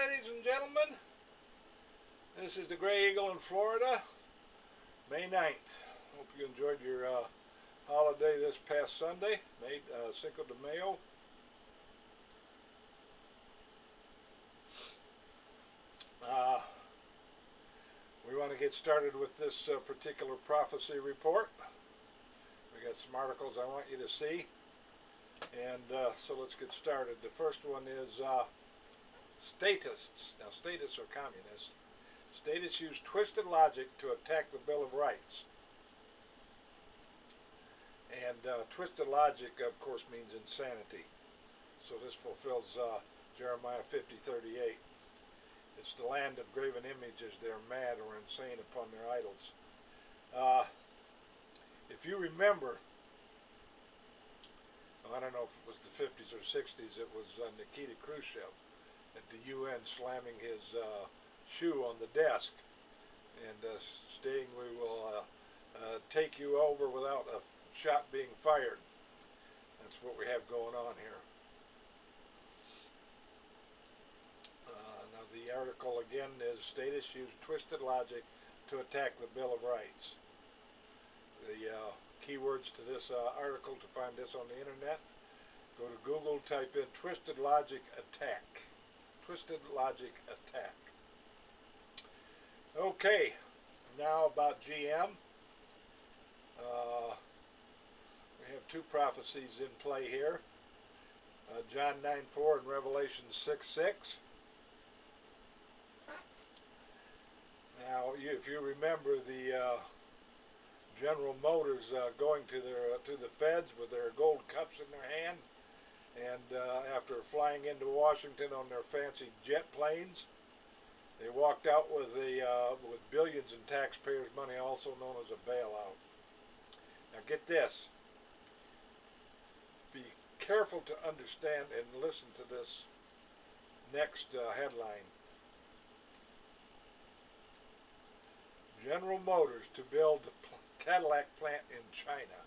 ladies and gentlemen. This is the Gray Eagle in Florida, May 9th. Hope you enjoyed your holiday this past Sunday, May Cinco de Mayo. We want to get started with this particular prophecy report. We got some articles I want you to see, and so let's get started. The first one is statists. Now, statists are communists. Statists use twisted logic to attack the Bill of Rights. And twisted logic, of course, means insanity. So this fulfills Jeremiah 50:38. It's the land of graven images. They're mad or insane upon their idols. If you remember, I don't know if it was the 50s or 60s, it was Nikita Khrushchev at the UN slamming his shoe on the desk and stating, "We will take you over without a shot being fired." That's what we have going on here. Now the article again is statists use twisted logic to attack the Bill of Rights. The keywords to this article to find this on the internet: go to Google, type in twisted logic attack. Twisted logic attack. Okay, now about GM. We have two prophecies in play here. John 9:4 and Revelation 6:6. Now, if you remember the General Motors going to the feds with their gold cups in their hand, and after flying into Washington on their fancy jet planes, they walked out with billions in taxpayers' money, also known as a bailout. Now get this. Be careful to understand and listen to this next headline. General Motors to build Cadillac plant in China.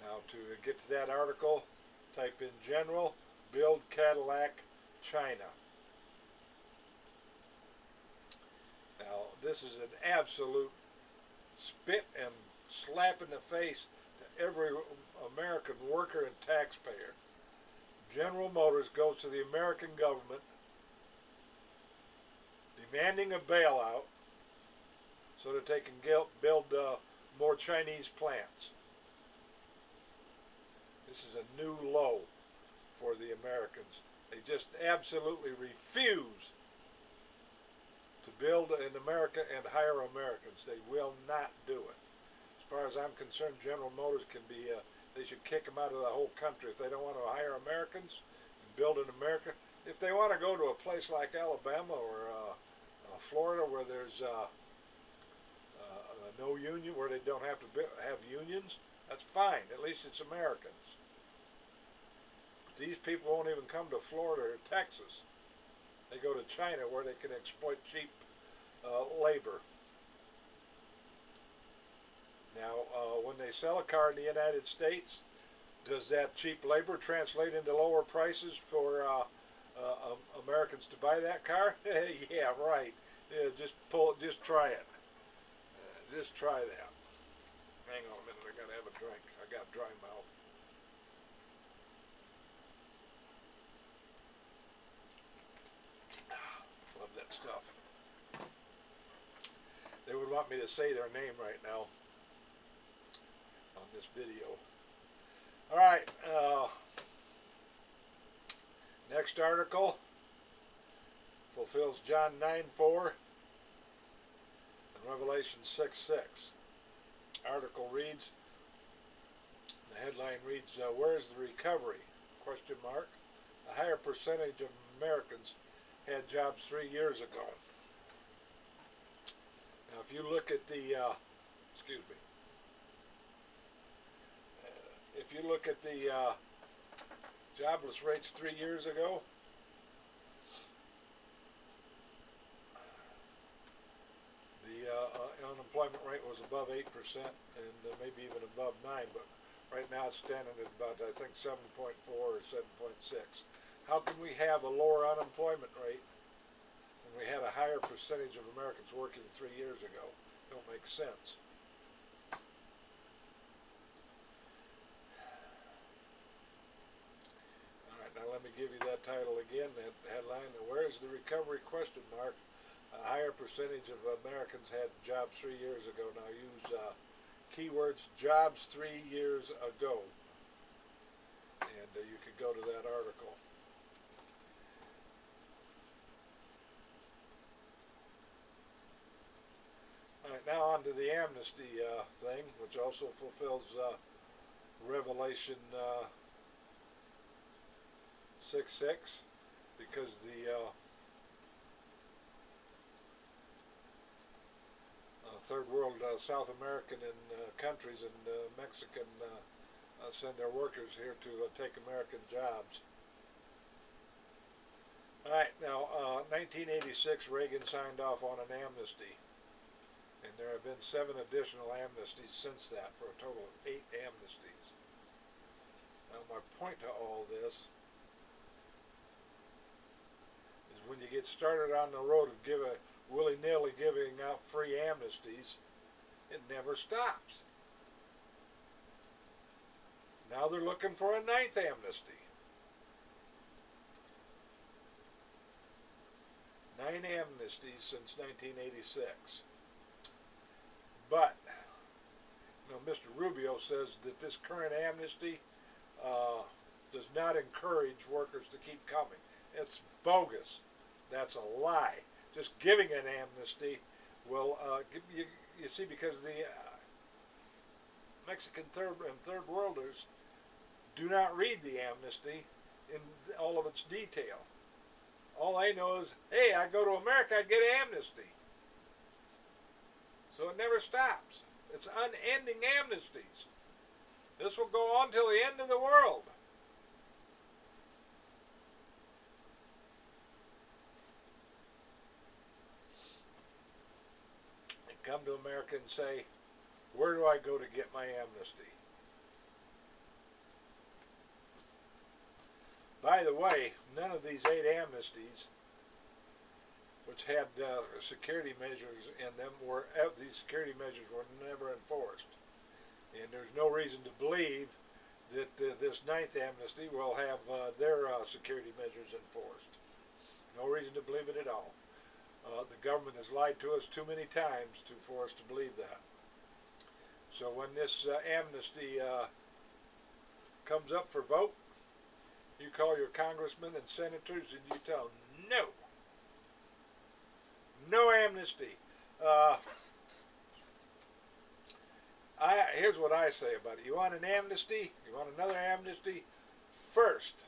Now to get to that article, type in General Build Cadillac China. Now this is an absolute spit and slap in the face to every American worker and taxpayer. General Motors goes to the American government demanding a bailout so that they can build more Chinese plants. This is a new low for the Americans. They just absolutely refuse to build in America and hire Americans. They will not do it. As far as I'm concerned, General Motors can be, they should kick them out of the whole country if they don't want to hire Americans and build in America. If they want to go to a place like Alabama or Florida where there's no union, where they don't have to have unions, that's fine. At least it's Americans. But these people won't even come to Florida or Texas. They go to China where they can exploit cheap labor. Now, when they sell a car in the United States, does that cheap labor translate into lower prices for Americans to buy that car? Yeah, right. Yeah, just try it. Just try that. Hang on a minute, I gotta have a drink. I got dry mouth. Love that stuff. They would want me to say their name right now on this video. Alright, next article fulfills John 9:4 and Revelation 6:6. Article reads, the headline reads, where is the recovery? Question mark. A higher percentage of Americans had jobs 3 years ago. Now if you look at the, if you look at the jobless rates 3 years ago, the unemployment rate was above 8% and maybe even above 9%, but Right now it's standing at about, I think, 7.4 or 7.6. How can we have a lower unemployment rate when we had a higher percentage of Americans working 3 years ago? Don't make sense. All right, now let me give you that title again, that headline. Where is the recovery? Question mark. A higher percentage of Americans had jobs 3 years ago. Now use keywords jobs 3 years ago, and you could go to that article. All right, now on to the amnesty thing, which also fulfills Revelation 6:6, because the third world, South American and countries and Mexican send their workers here to take American jobs. All right, now 1986, Reagan signed off on an amnesty, and there have been 7 additional amnesties since that, for a total of 8 amnesties. Now my point to all this is, when you get started on the road of willy-nilly giving out free amnesties, it never stops. Now they're looking for a 9th amnesty. 9 amnesties since 1986. But, Mr. Rubio says that this current amnesty does not encourage workers to keep coming. It's bogus. That's a lie. Just giving an amnesty will, you see, because the Mexican third worlders do not read the amnesty in all of its detail. All they know is, hey, I go to America, I get amnesty. So it never stops. It's unending amnesties. This will go on till the end of the world. Come to America and say, where do I go to get my amnesty? By the way, none of these 8 amnesties, which had security measures in them, these security measures were never enforced. And there's no reason to believe that this 9th amnesty will have their security measures enforced. No reason to believe it at all. The government has lied to us too many times for us to believe that. So when this amnesty comes up for vote, you call your congressmen and senators and you tell them, no. No amnesty. Here's what I say about it. You want an amnesty? You want another amnesty? First,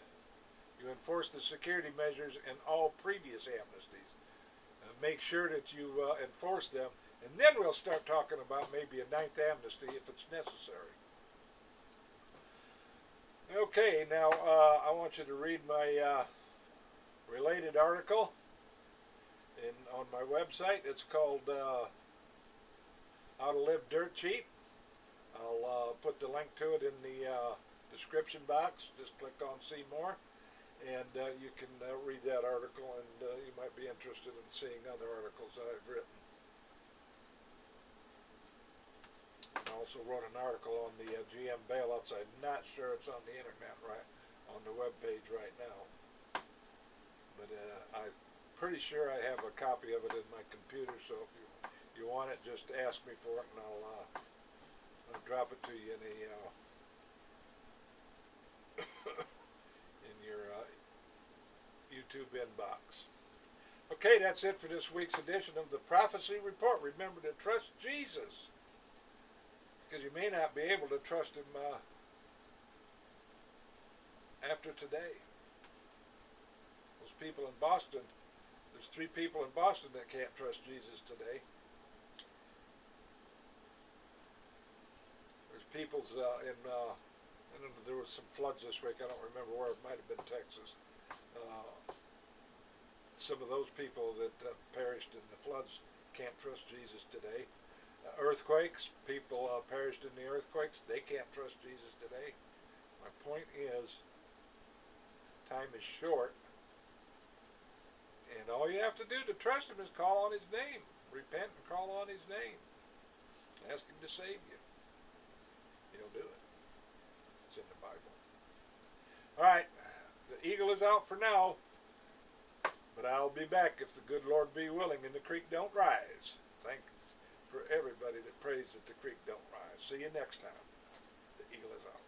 you enforce the security measures in all previous amnesties. Make sure that you enforce them, and then we'll start talking about maybe a 9th amnesty if it's necessary. Okay, now I want you to read my related article on my website. It's called How to Live Dirt Cheap. I'll put the link to it in the description box. Just click on See More, and you can read that article, and you might be interested in seeing other articles that I've written. I also wrote an article on the GM bailouts. I'm not sure it's on the internet on the web page right now, but I'm pretty sure I have a copy of it in my computer, so if you want it, just ask me for it, and I'll drop it to you in your YouTube inbox. Okay, that's it for this week's edition of the Prophecy Report. Remember to trust Jesus, because you may not be able to trust him after today. Those people in Boston, there's 3 people in Boston that can't trust Jesus today. There's people's there was some floods this week. I don't remember where. It might have been Texas. Some of those people that perished in the floods can't trust Jesus today. Earthquakes, people perished in the earthquakes. They can't trust Jesus today. My point is, time is short, and all you have to do to trust him is call on his name. Repent and call on his name. Ask him to save you. He'll do it. It's in the Bible. All right, the eagle is out for now, but I'll be back if the good Lord be willing and the creek don't rise. Thanks for everybody that prays that the creek don't rise. See you next time. The eagle is out.